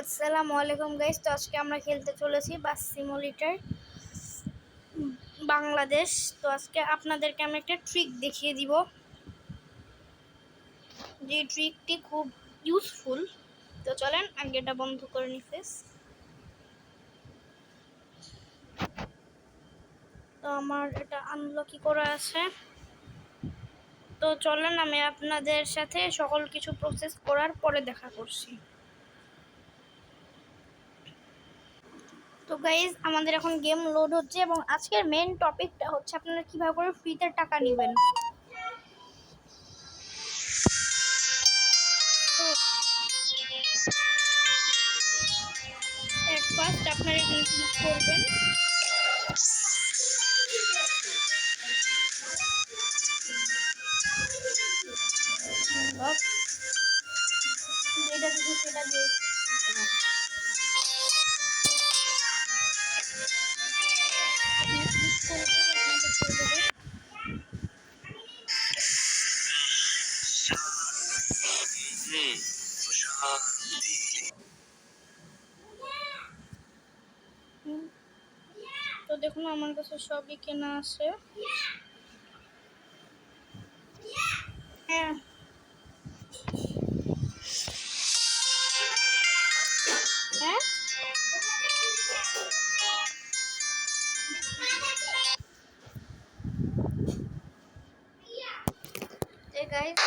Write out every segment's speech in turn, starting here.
আসসালামু আলাইকুম গাইস। তো আজকে আমরা খেলতে চলেছি বাস সিমুলেটর বাংলাদেশ। তো আজকে আপনাদেরকে আমি একটা ট্রিক দেখিয়ে দিব, যে ট্রিকটি খুব ইউজফুল। তো চলেন আগে এটা বন্ধ করে নি ফেস। তো আমার এটা আনলকি করা আছে। তো চলেন আমি আপনাদের সাথে সকল কিছু প্রসেস করার পরে দেখা করছি। তো গাইজ আমাদের এখন গেম লোড হচ্ছে এবং আজকের মেন টপিকটা হচ্ছে আপনারা কিভাবে করে ফ্রিতে টাকা নেবেন। তো ফার্স্ট আপনারা এখানে ক্লিক করবেন। যেটা দিচ্ছি সেটা দিয়ে তো দেখুন আমার কাছে সবই কেনা আছে। হ্যাঁ হ্যাঁ গাইস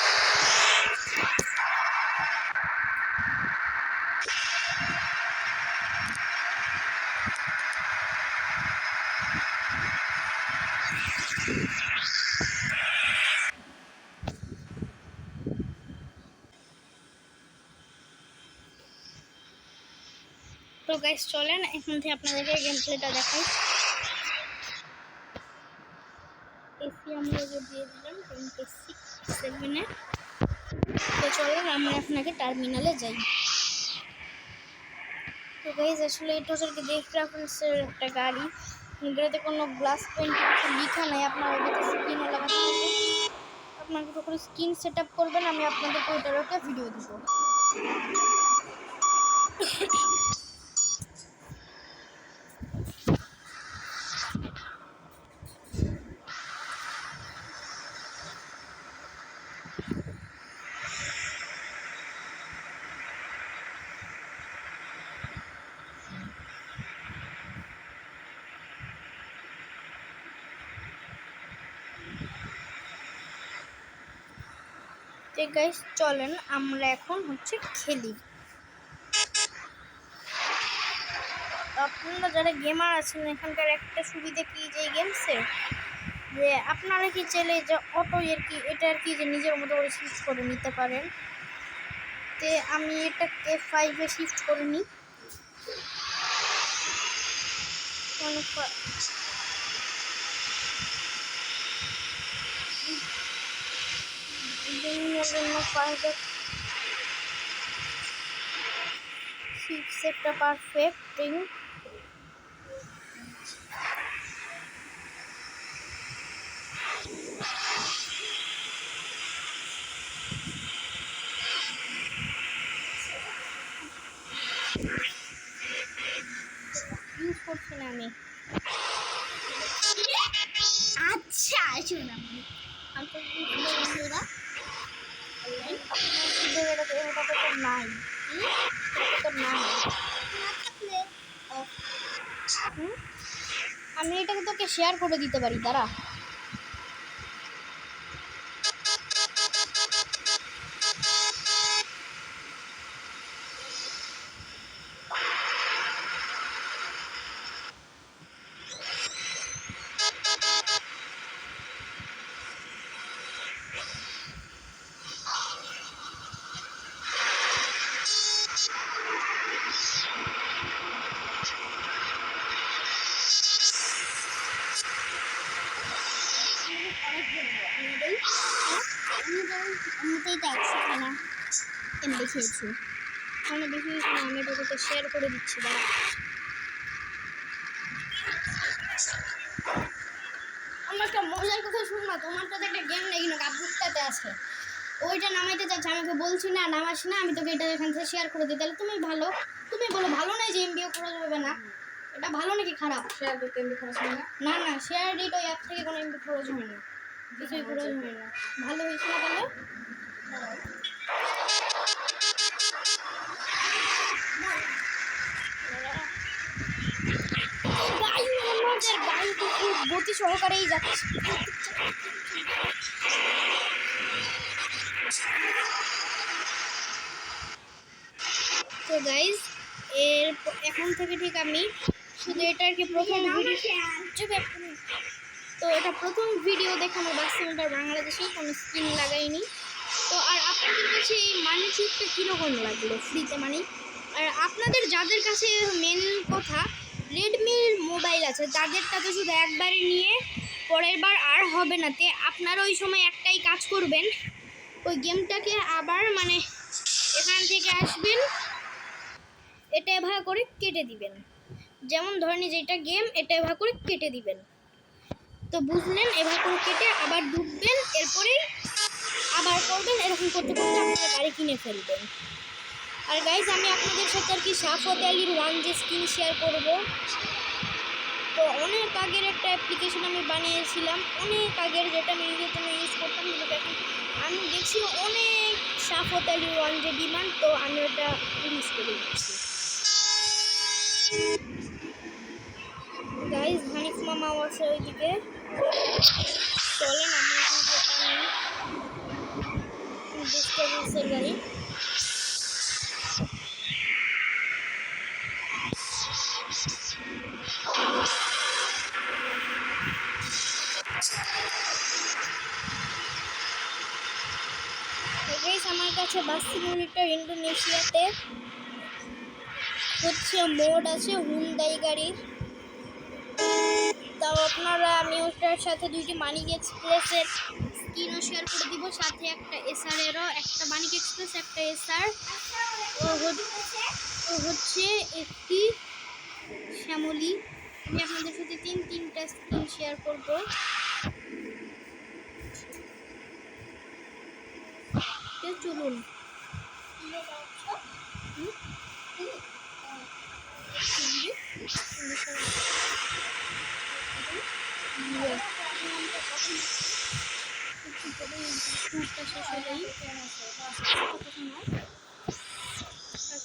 তো গাইস চলেন এখন থেকে আপনাদেরকে গেম প্লেটা দেখাই। এসি আমরা যে দিয়ে দিলাম 26/7-এ। তো চলেন আমরা আপনাকে টার্মিনালে যাই। তো গাইস আসলে এটা হচ্ছে দেশ ট্রাভেলসের একটা গাড়ি, এগুলোতে কোনো গ্লাস পেন্ট কিছু লেখা নাই। আপনার ওটাতে স্ক্রিনও লাগাতে হবে, আপনার করে স্ক্রিন সেট আপ করবেন। আমি আপনাদেরকে ওইটার একটা ভিডিও দিব। তো গাইস চলেন আমরা এখন হচ্ছে খেলি। আপনারা যারা গেমার আছেন এখানকার একটা সুবিধা কি যে গেমসের, যে আপনারা কি চাইলে যে অটো এর কি এটা আর কি যে নিজের মতো করে শিফট করে নিতে পারেন। তে আমি এটাকে 5-এ শিফট করে নিই। একটা পারফেক্ট ইউজ করছি না আমি। আচ্ছা শুনলাম নাই আমি এটাকে তোকে শেয়ার করে দিতে পারি, দাঁড়া। দেখিয়েছি আমি দেখিয়েছি না, আমি তোকে শেয়ার করে দিচ্ছি। দাঁড়া আমার একটা মজার কথা শুন না, তোমার তো একটা গেম নেই না কাপড়টাতে আছে। ওইটা নামাইতে চাচ্ছে, আমাকে বলছি না নামাস না, আমি তোকে এটা এখান থেকে শেয়ার করে দিই। তাহলে তুমি বলো ভালো নাই যে এমবিও খরচ হবে না, এটা ভালো নাকি খারাপ? শেয়ার করতে এমবি খরচ হয় না? না না, শেয়ার দিট ওই অ্যাপ থেকে কোনো এমবি খরচ হয় না, কিছুই খরচ হয় না। ভালো হয়েছে না তাহলে? গাড়ি তো খুব গতি সহকারেই যাচ্ছে। তো গাইজ এখন থেকে ঠিক আমি শুধু এটাকে প্রথম তো এটা প্রথম ভিডিও দেখে আমার বাস সিলিন্ডার বাংলাদেশে কোনো স্কিন লাগাইনি। তো আর আপনাদের কাছে এই মানি ট্রিকটা কীরকম লাগলো ফ্রিতে মানি? আর আপনাদের যাদের কাছে মেন কথা রেডমির মোবাইল আছে তাদেরটা তো শুধু একবারে নিয়ে পরের বার আর হবে না, তে আপনারা ওই সময় একটাই কাজ করবেন, ওই গেমটাকে আবার মানে এখান থেকে আসবেন, এটা এভাবে করে কেটে দিবেন। যেমন ধরেন যে এটা গেম, এটা এভাবে করে কেটে দিবেন। তো বুঝলেন, এভাবে করে কেটে আবার ঢুকবেন, এরপরে আবার করবেন, এরকম করতে করতে আপনারা গাড়ি কিনে ফেলবেন। আর গাইজ আমি আপনাদের সাথে আর কি সাফওয়াত আলীর 1G স্ক্রিন শেয়ার করব। তো অনেক আগের একটা অ্যাপ্লিকেশন আমি বানিয়েছিলাম, অনেক আগের, যেটা আমি নিজের জন্য ইউজ করতাম, কিন্তু এখন আমি দেখছি অনেক সাফওয়াত আলীর 1G ডিমান্ড, তো আমি ওটা রিলিজ করে দিচ্ছি। গাইজ হানিফ মামাও আছে ওইদিকে, চলেন আমরা ডিস্টার্বেন্সের গাড়ি। আমার কাছে বাস সিমিউলেটর ইন্দোনেশিয়াতে হচ্ছে মোড আছে হুন্ডাই গাড়ির। তাও আপনারা আমি ওটার সাথে দুইটি মানিক এক্সপ্রেসের স্ক্রিনও শেয়ার করে দিব, সাথে একটা এসআরেরও, একটা মানিক এক্সপ্রেস একটা এসআর, ও হচ্ছে একটি শ্যামলী। আমি আপনাদের সাথে তিনটা স্ক্রিন শেয়ার করব। চলুন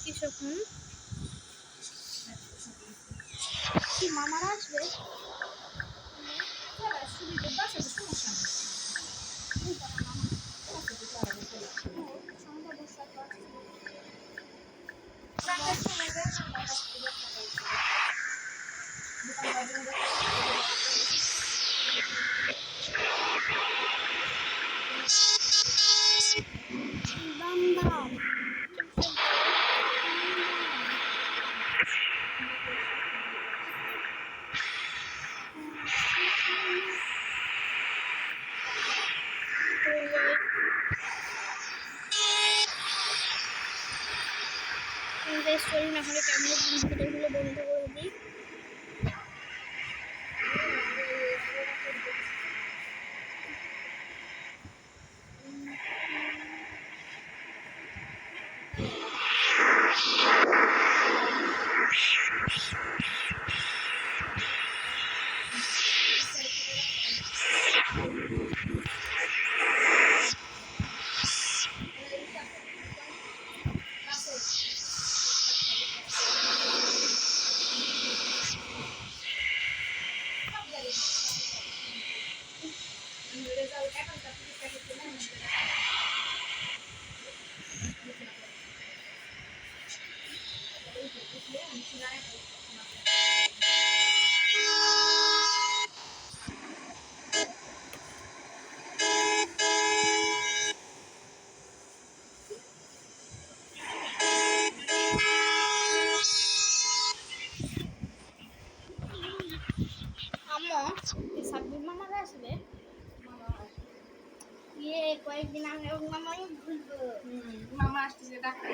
কিছুক্ষণ কি মামারা আসবে? চলুন এখন ক্যামেরা ভিডিওগুলো বন্ধ করে দিই। সাব্বির মামারা আসবে, কয়েকদিন আগে মামাই ভুলবো। মামা আসতেছে ডাক্তার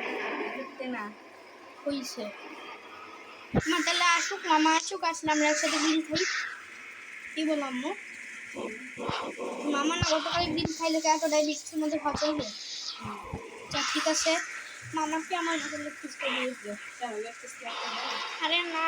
দেখতে না হয়েছে মা, তাহলে আসুক, মামা আসুক, আসলে আমরা একসাথে বিল খাই। কি বললাম? মামা না গতকাল ডিম খাইলে কি এত ডায়াবেটিসের মধ্যে ভাত হইবে? আচ্ছা ঠিক আছে, মামাকে আমার ভালো লেগ পিসটা দিয়ে দিও। কেন লেগ পিস কি একটা হয়? আরে না,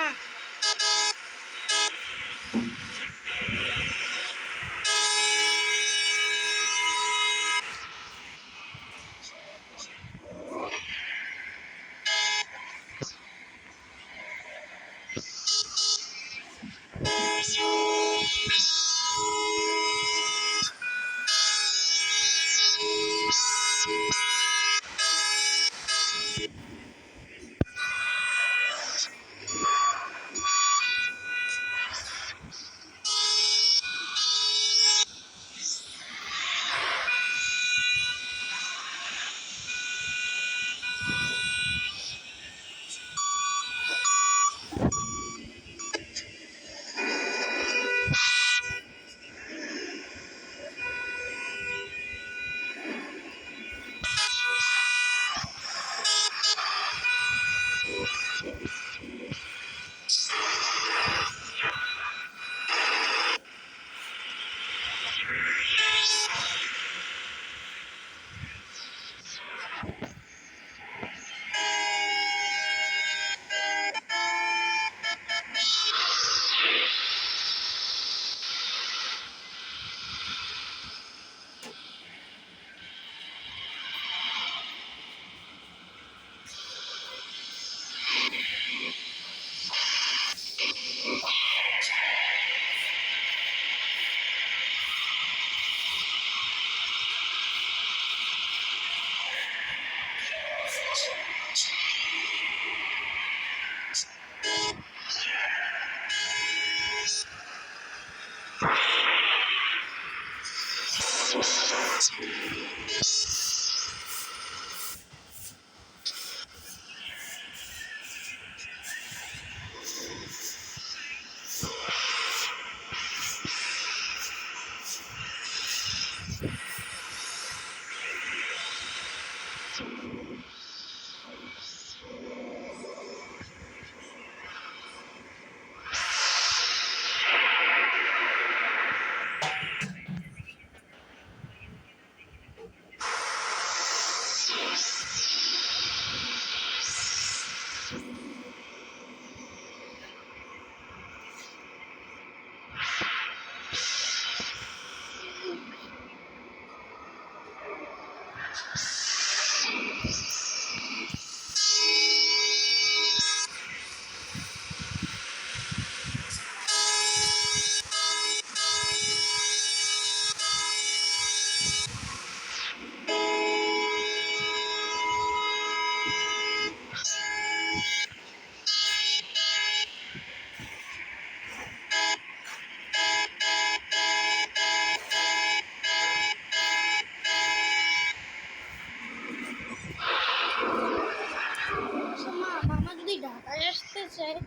মামা যদি ঢাকায় আসতে চায়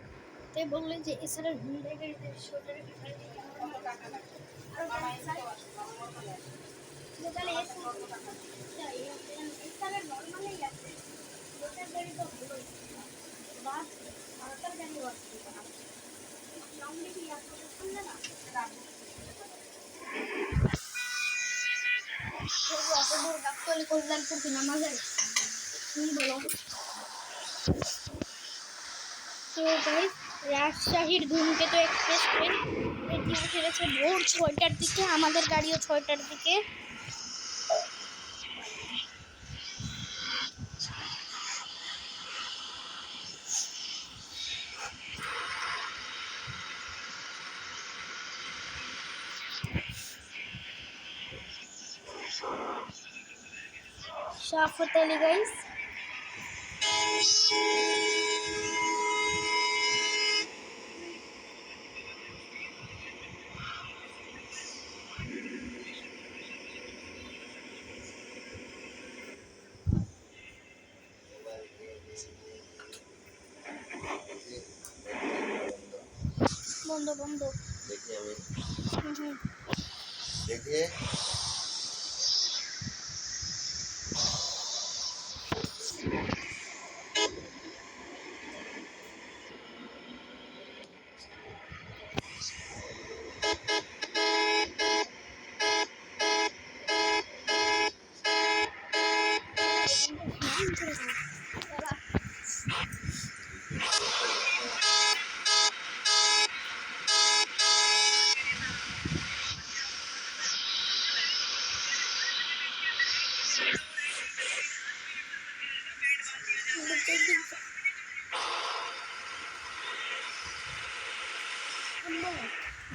তে বললে যে এছাড়া হুন্ডাই গাড়িতে সোটারে কত টাকা লাগবে? মামা এসেও আসবে, মামা নর্মালে আসবে। তাহলে এছাড়া নর্মালেই আছে, সোটার গাড়ি তো ভালোই, বাস ভারতের গাড়ি আসছে সামনে কি আপনাদের শুনলে না অত দূর গাছতলি কল্যাণপুর কি নামা যায়? তুমি বলো। তো গাইস, রাজশাহীর ধূমকেতু এক্সপ্রেস ট্রেন এটিও ছেড়েছে ভোর 6টার দিকে, আমাদের গাড়িও 6টার দিকে। শাফত আলী গাইস, বন্ধ বন্ধ देखिए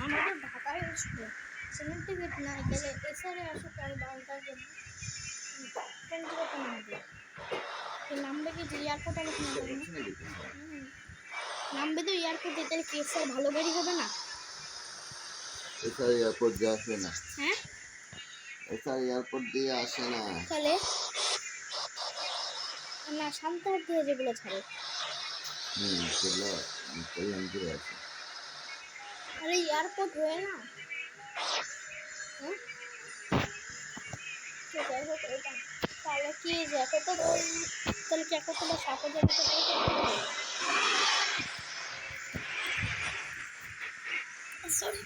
আমাদের ঢাকায় আসবে ট্রেনের টিকিট নাই গেলে এসআরে আসুক আর 12টার জন্য ট্রেন টিকিট নামবে নামবে কি যে এয়ারপোর্টে না নামবে তো এয়ারপোর্টে তাহলে কি এসআর ভালো গাড়ি হবে না এছাড়া এয়ারপোর্ট দিয়ে আসে না হ্যাঁ এছাড়া এয়ারপোর্ট দিয়ে আসে না তাহলে না সান্তাহার দিয়ে যেগুলো ছাড়ে সেগুলো কল্যাণ করে আছে আরে এয়ারপোর্ট হয়ে না হ্যাঁ তো যাই হোক এটা তাহলে কি জ্যাকেট তো তাহলে কি একটা তোমার সাথে জ্যাকেট সরি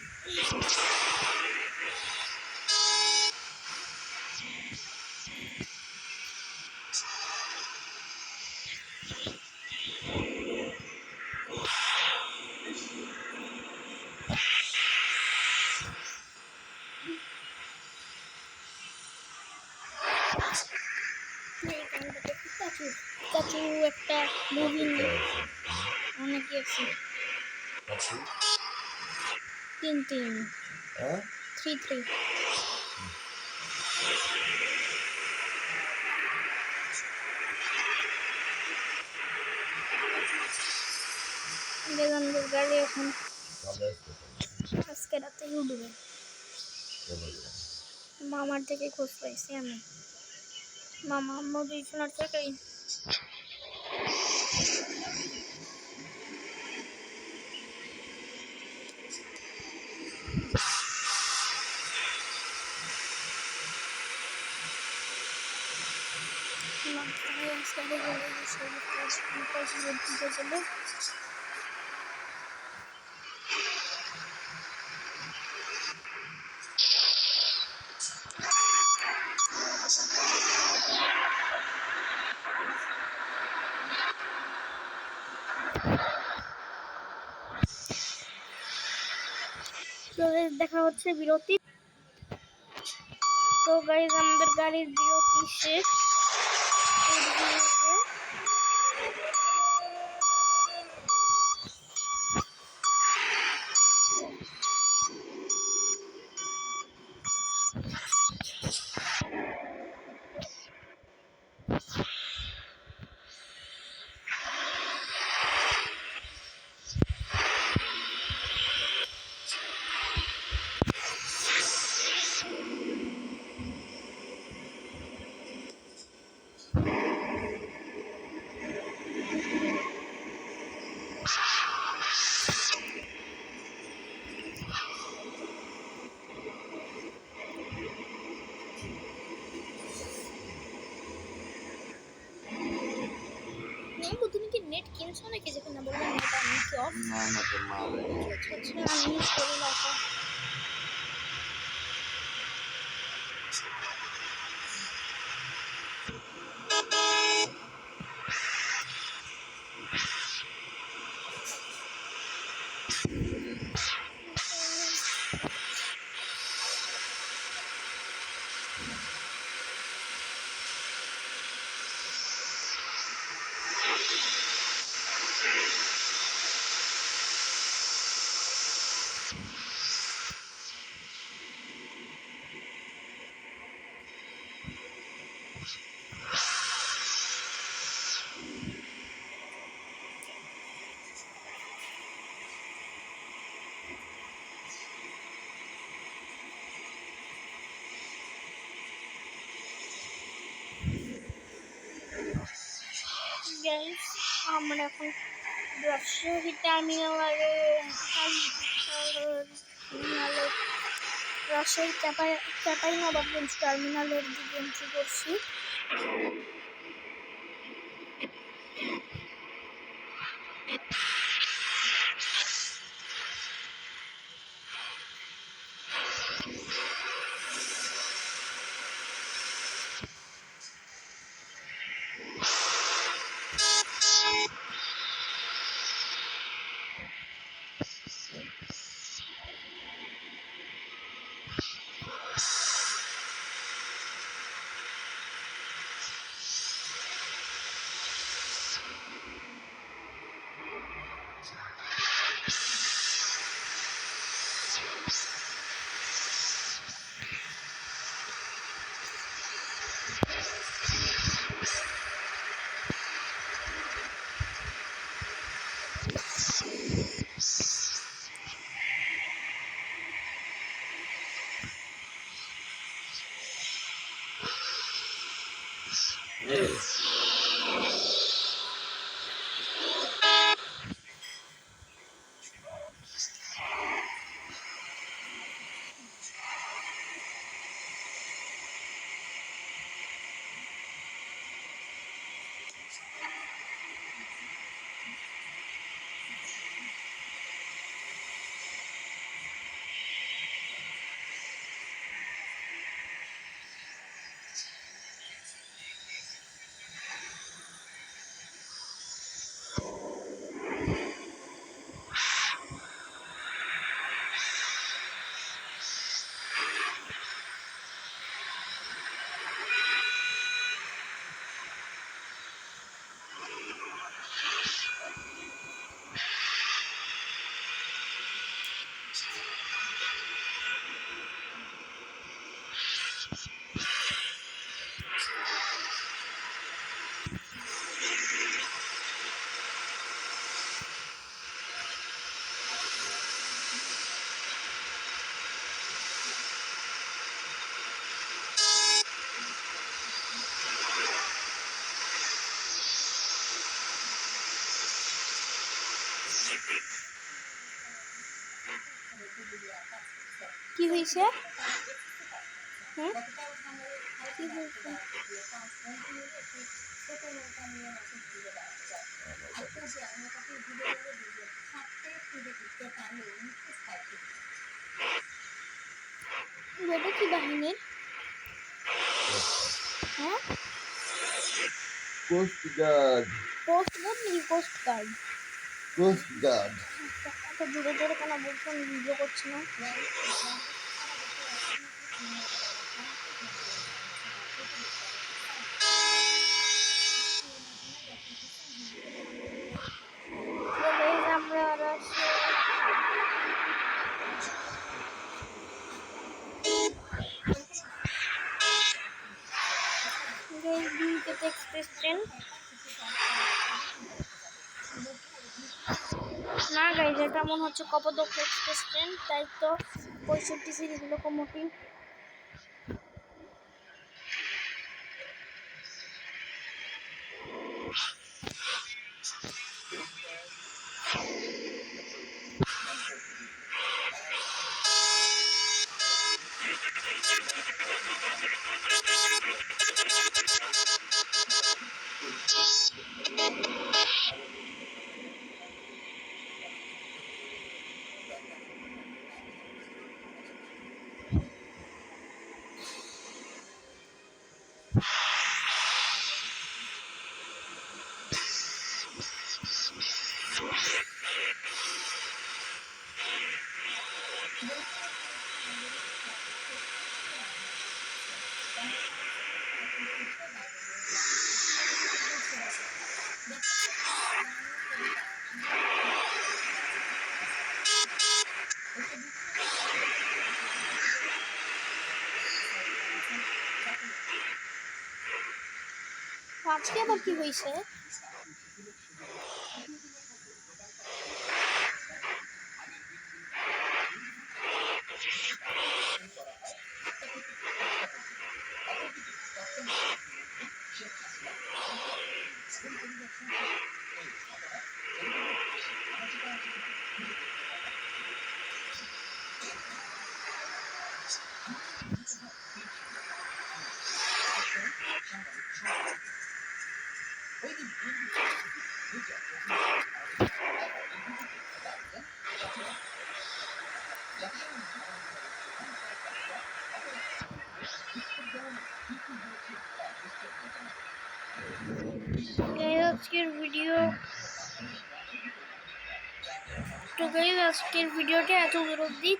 চাচু একটা মুভি অনেকে আছে 3 হ্যাঁ 3 বেদান্তের গাড়ি এখন আজকে রাতে উঠবে মামার থেকে খোঁজ পাইছি আমি মামা আম্মু দুইজনের থেকেই দেখা হচ্ছে বিরতি তো গাইজ আমাদের গাড়ির বিরতি শেষ তুমি কি নেট কিনছো নাকি যেখানে বললাম নেট আমি কি অফ না না তোর মা আচ্ছা আমি ইউজ করি না তো গাইস আমরা এখন রাজশাহী টার্মিনালে রাজশাহী চাপাই নবাবগঞ্জ টার্মিনালের দিকে এন্ট্রি করছি কি হয়েছে? হ্যাঁ, কি হয়েছে? এটা কি বাহিনীর? হ্যাঁ, কোস্ট গার্ড। কোস্ট গার্ড নাকি কোস্ট গার্ড? Coast guard. এত জোরে জোরে কেন বলছো? আমি ভিডিও করছি না। তো guys, আমরা আর আসলে guys, দুইটাতে এক্সপ্রেস ট্রেন না গাইজ, এটা মনে হচ্ছে কপোতাক্ষ এক্সপ্রেস ট্রেন, তাই তো 65 সিরিজ লোকোমোটিভ। আজকে আবার কি হয়েছে? আজকের ভিডিও তো গাইজ, আজকের ভিডিওটা এত দূর অবধি।